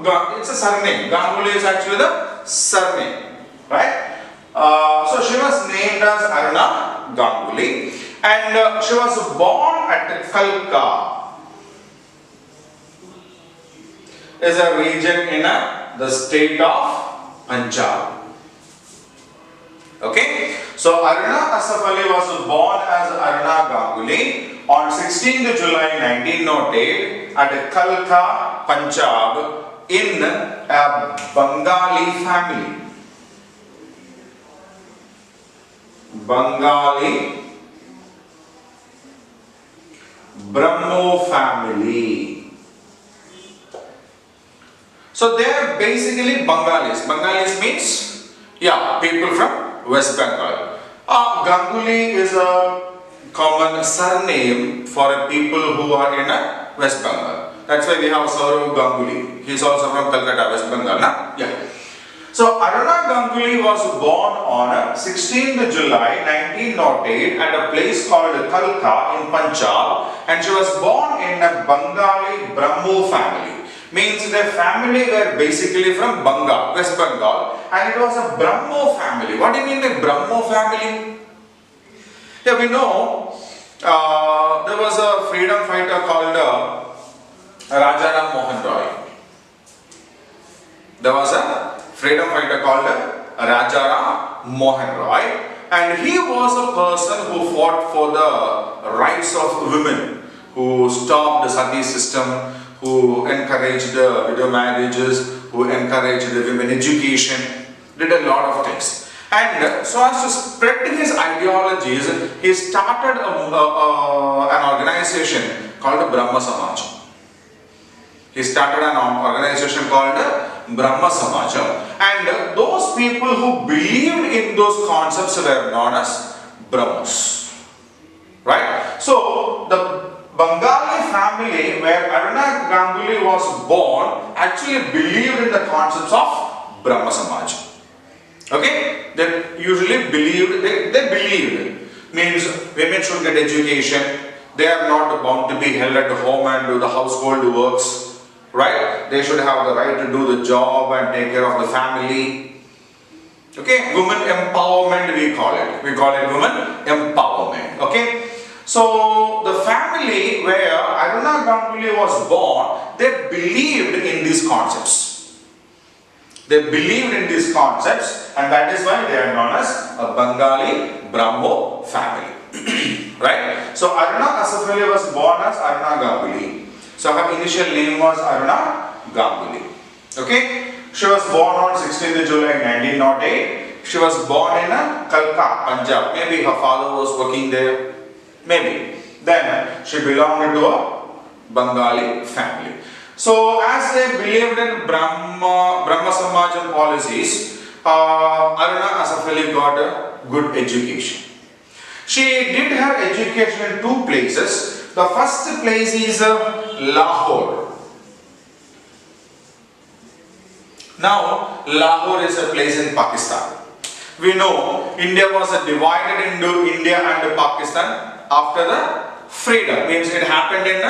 it's a surname. Ganguly is actually the surname, right? So she was named as Aruna Ganguly, and she was born at Kalka. Is a region in the state of Punjab. Okay, so Aruna Asaf Ali was born as Aruna Ganguly on 16th July 1908 at Kalka, Punjab, in a Bengali family. Bengali Brahmo family. So they are basically Bengalis. Bengalis means, yeah, people from West Bengal. Ganguly is a common surname for people who are in West Bengal. That's why we have Saurav Ganguly. He is also from Calcutta, West Bengal. Na? Yeah. So Aruna Ganguly was born on 16th July 1908 at a place called Kalka in Punjab, and she was born in a Bengali Brahmo family. Means their family were basically from Bengal, West Bengal, and it was a Brahmo family. What do you mean by Brahmo family? Yeah, we know there was a freedom fighter called Rajaram Mohan Roy. There was a freedom fighter called Rajaram Mohan Roy, and he was a person who fought for the rights of women, who stopped the sati system, who encouraged widow marriages, who encouraged the women education, did a lot of things. And so as to spread his ideologies, he started an organization called Brahma Samaj. He started an organization called Brahma Samaj, and those people who believed in those concepts were known as Brahmos. Right? So the Bengali family where Aruna Ganguly was born actually believed in the concepts of Brahma Samaj. Okay? They usually believed, they believed, means women should get education, they are not bound to be held at home and do the household works, right? They should have the right to do the job and take care of the family. Okay? Women empowerment we call it. We call it women empowerment. Okay? So the family where Aruna Ganguly was born, they believed in these concepts. They believed in these concepts, and that is why they are known as a Bengali Brahmo family. Right? So Aruna Asaf Ali was born as Aruna Ganguly. So her initial name was Aruna Ganguly. Okay? She was born on 16th July 1908. She was born in Kalka, Punjab. Maybe her father was working there. Maybe. Then she belonged to a Bengali family. So as they believed in Brahma Samaj policies, Aruna Asaf Ali got a good education. She did her education in two places. The first place is Lahore. Now Lahore is a place in Pakistan. We know India was divided into India and Pakistan after the freedom, means it happened in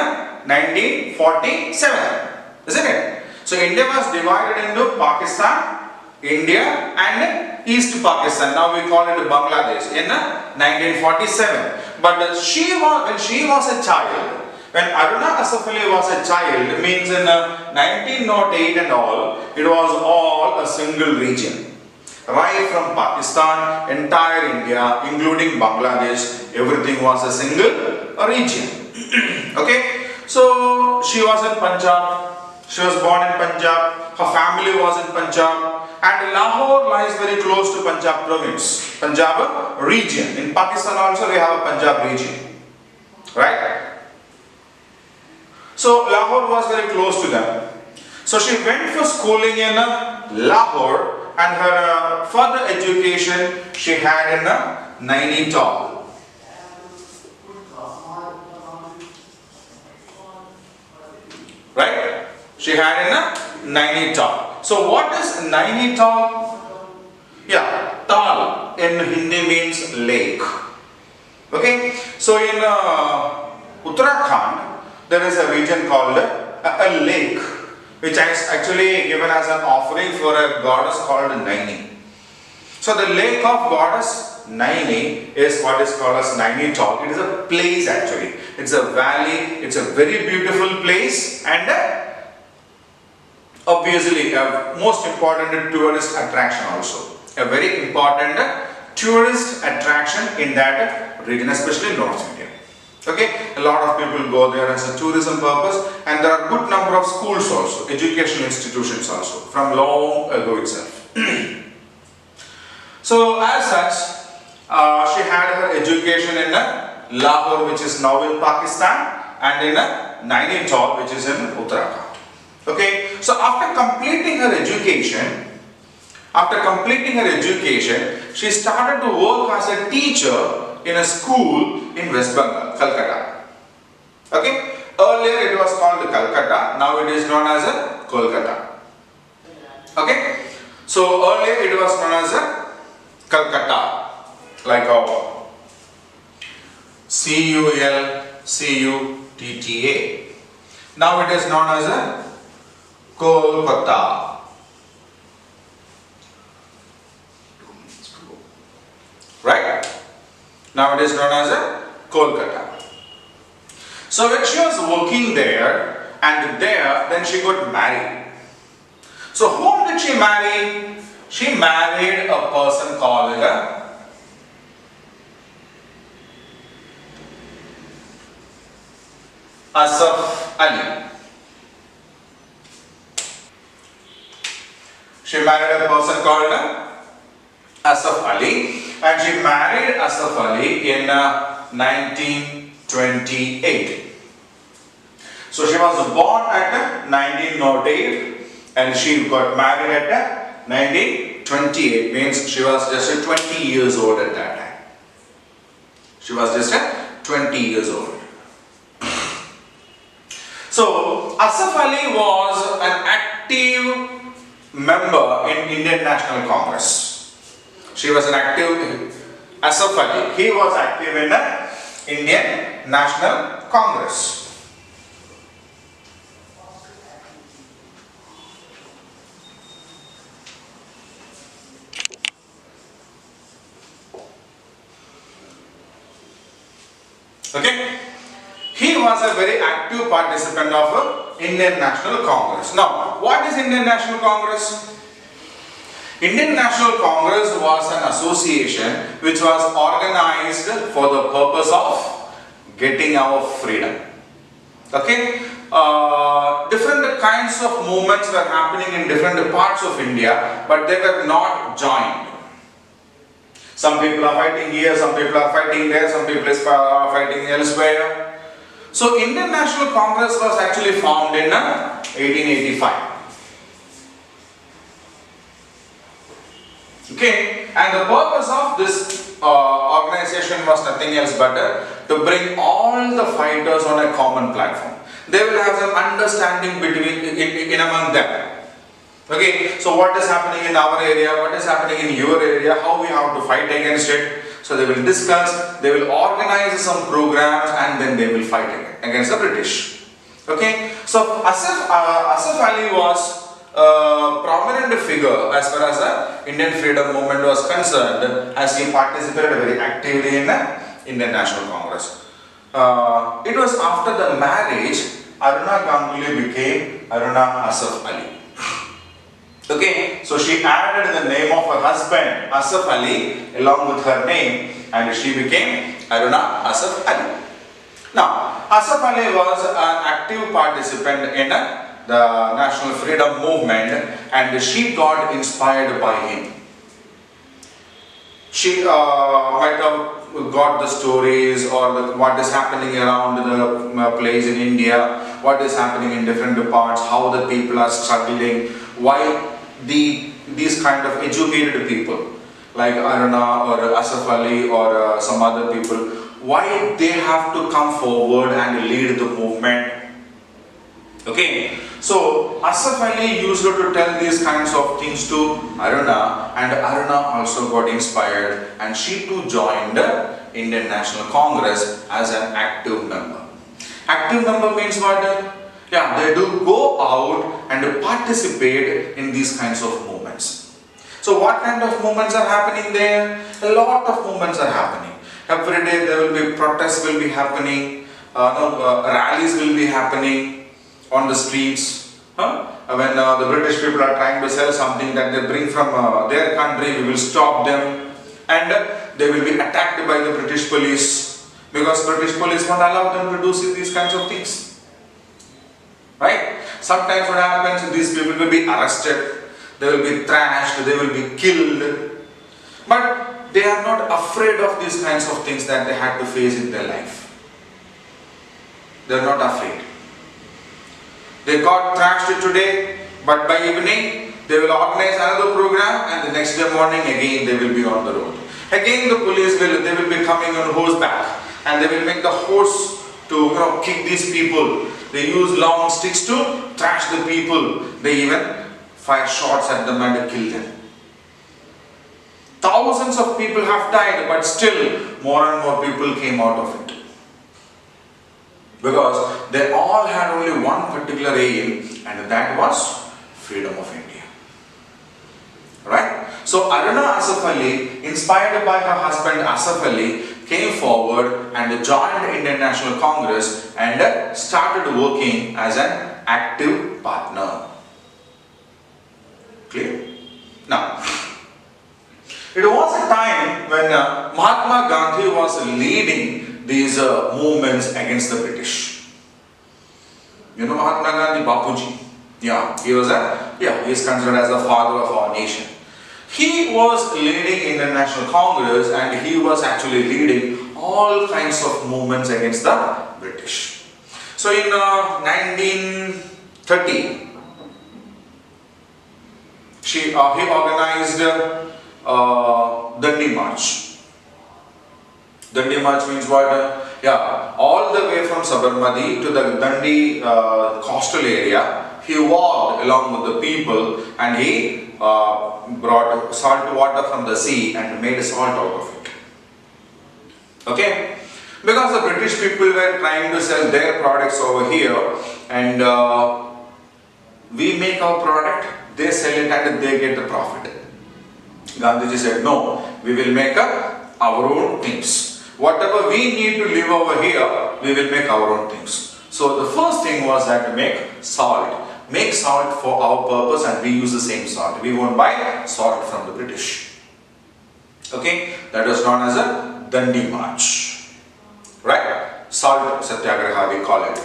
1947, isn't it? So India was divided into Pakistan, India and East Pakistan. Now we call it Bangladesh in 1947. But when she was a child, when Aruna Asaf Ali was a child, means in 1908 and all, it was all a single region. Right from Pakistan, entire India, including Bangladesh, everything was a single region. Okay, so she was in Punjab. She was born in Punjab. Her family was in Punjab, and Lahore lies very close to Punjab province, Punjab region. In Pakistan also we have a Punjab region, right? So Lahore was very close to them. So she went for schooling in Lahore. And her further education she had in Nainital. Right? She had in Nainital. So what is Nainital? Yeah, Tal in Hindi means lake. Okay? So in Uttarakhand there is a region called a lake. which is actually given as an offering for a goddess called Naini. So the lake of goddess Naini is what is called as Nainital. It is a place actually. It's a valley. It's a very beautiful place, and obviously a most important tourist attraction also. A very important tourist attraction in that region, especially North India. Okay, a lot of people go there as a tourism purpose, and there are good number of schools also, educational institutions also, from long ago itself. So as such, she had her education in Lahore, which is now in Pakistan, and in Nainital, which is in Uttarakhand. Okay, so after completing her education, she started to work as a teacher in a school in West Bengal, Calcutta. Okay, earlier it was called Calcutta, now it is known as Kolkata. Okay, so earlier it was known as Calcutta, like our Culcutta. Now it is known as Kolkata. Right? Now it is known as Kolkata. So when she was working there, and then she got married. So whom did she marry? She married a person called Asaf Ali. She married a person called Asaf Ali, and she married Asaf Ali in 1928. So she was born at 1908 and she got married at 1928, means she was just 20 years old at that time. She was just 20 years old. So Asaf Ali was an active member in Indian National Congress. She was an active, Asaf Ali, he was active in the Indian National Congress. Okay, he was a very active participant of Indian National Congress. Now, what is Indian National Congress? Indian National Congress was an association which was organized for the purpose of getting our freedom. Okay, different kinds of movements were happening in different parts of India, but they were not joined. Some people are fighting here, some people are fighting there, some people are fighting elsewhere. So Indian National Congress was actually formed in 1885. Okay, and the purpose of this organization was nothing else but to bring all the fighters on a common platform. They will have some understanding in among them. Okay, so what is happening in our area, what is happening in your area, how we have to fight against it. So they will discuss, they will organize some programs, and then they will fight against the British. Okay, so Asaf Ali was a prominent figure as far as the Indian freedom movement was concerned, as he participated very actively in the Indian National Congress. It was after the marriage, Aruna Ganguly became Aruna Asaf Ali. Okay, so she added the name of her husband Asaf Ali along with her name, and she became Aruna Asaf Ali. Now, Asaf Ali was an active participant in the National Freedom Movement, and she got inspired by him. She might have got the stories or what is happening around the place in India, what is happening in different parts, how the people are struggling, why these kind of educated people like Aruna or Asaf Ali or some other people, why they have to come forward and lead the movement. Okay, so Asaf Ali used to tell these kinds of things to Aruna, and Aruna also got inspired, and she too joined the Indian National Congress as an active member. Active member means what? Yeah, they do go out and participate in these kinds of movements. So what kind of movements are happening there? A lot of movements are happening. Every day there will be protests will be happening, rallies will be happening on the streets. When the British people are trying to sell something that they bring from their country, we will stop them, and they will be attacked by the British police, because British police won't allow them to do these kinds of things. Right? Sometimes what happens, these people will be arrested, they will be thrashed, they will be killed. But they are not afraid of these kinds of things that they had to face in their life. They are not afraid. They got thrashed today, but by evening they will organize another program, and the next day morning again they will be on the road. Again the police will be coming on horseback, and they will make the horse to kick these people. They use long sticks to thrash the people. They even fire shots at them and kill them. Thousands of people have died, but still more and more people came out of it. Because they all had only one particular aim, and that was freedom of India. Right? So Aruna Asaf Ali, inspired by her husband Asaf Ali, came forward and joined the Indian National Congress and started working as an active partner. Clear? Now, it was a time when Mahatma Gandhi was leading these movements against the British. You know Mahatma Gandhi, Bapuji? Yeah, he is considered as the father of our nation. He was leading Indian National Congress, and he was actually leading all kinds of movements against the British. So in 1930, he organized Dandi March. Dandi March means what? All the way from Sabarmati to the Dandi coastal area, he walked along with the people, and he brought salt water from the sea and made salt out of it. Okay? Because the British people were trying to sell their products over here, and we make our product, they sell it and they get the profit. Gandhiji said, no, we will make our own things. Whatever we need to live over here, we will make our own things. So the first thing was that to make salt. Make salt for our purpose, and we use the same salt. We won't buy salt from the British. Okay, that was known as a Dandi March. Right? Salt Satyagraha we call it.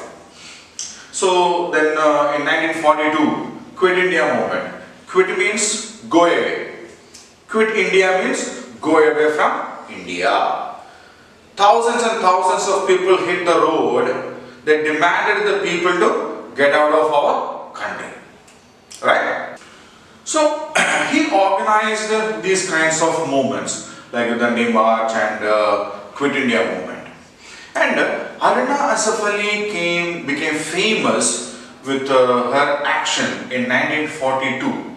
So then in 1942, Quit India movement. Quit means go away. Quit India means go away from India. Thousands and thousands of people hit the road. They demanded the people to get out of our country. Right? So he organized these kinds of movements like the Dandi March and Quit India movement. And Aruna Asaf Ali became famous with her action in 1942.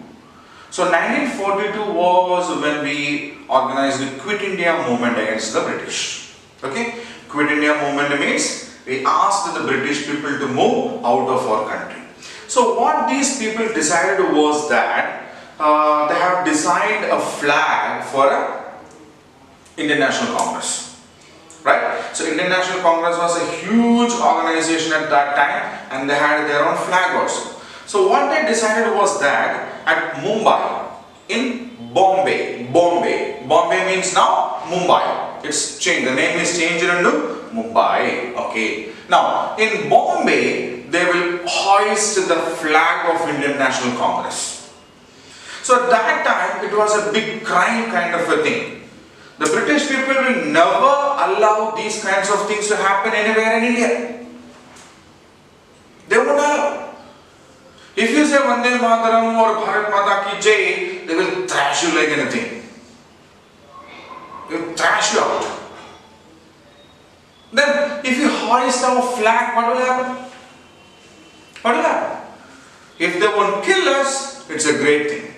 So 1942 was when we organized the Quit India movement against the British. Okay? Quit India movement means we asked the British people to move out of our country. So what these people decided was that they have designed a flag for Indian National Congress. Right? So Indian National Congress was a huge organization at that time, and they had their own flag also. So what they decided was that at Mumbai, in Bombay means now Mumbai. It's changed. The name is changed into Mumbai. Okay. Now in Bombay, they will hoist the flag of Indian National Congress. So at that time, it was a big crime kind of a thing. The British people will never allow these kinds of things to happen anywhere in India. They won't allow. If you say Vande Mataram or Bharat Mata Ki Jai, they will thrash you like anything. They will thrash you out. Then, if you hoist our flag, what will happen? What will happen? If they won't kill us, it's a great thing.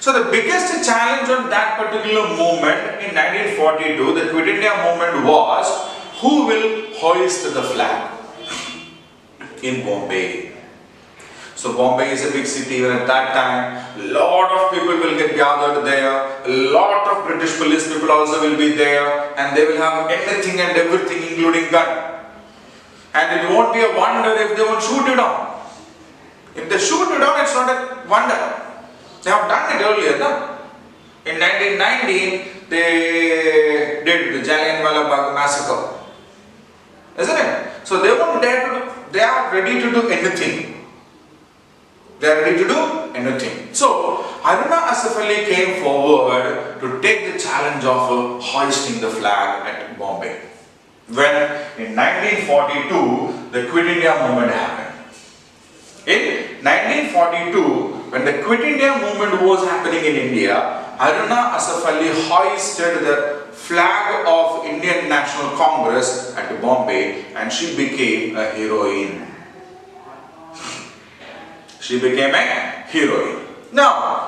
So the biggest challenge on that particular movement in 1942, the Quit India movement, was who will hoist the flag. in Bombay. So Bombay is a big city. Even at that time, a lot of people will get gathered there. A lot of British police people also will be there, and they will have anything and everything, including gun. And it won't be a wonder if they won't shoot you down. If they shoot you down, it's not a wonder. They have done it earlier, no? In 1919, they did the Jallianwala Bagh massacre, isn't it? So they won't dare to do. They are ready to do anything. They are ready to do anything. So Haruna Asaf Ali came forward to take the challenge of hoisting the flag at Bombay. When in 1942 the Quit India movement happened. In 1942, when the Quit India movement was happening in India, Haruna Asaf Ali hoisted the flag of Indian National Congress at Bombay, and she became a heroine. She became a heroine. Now,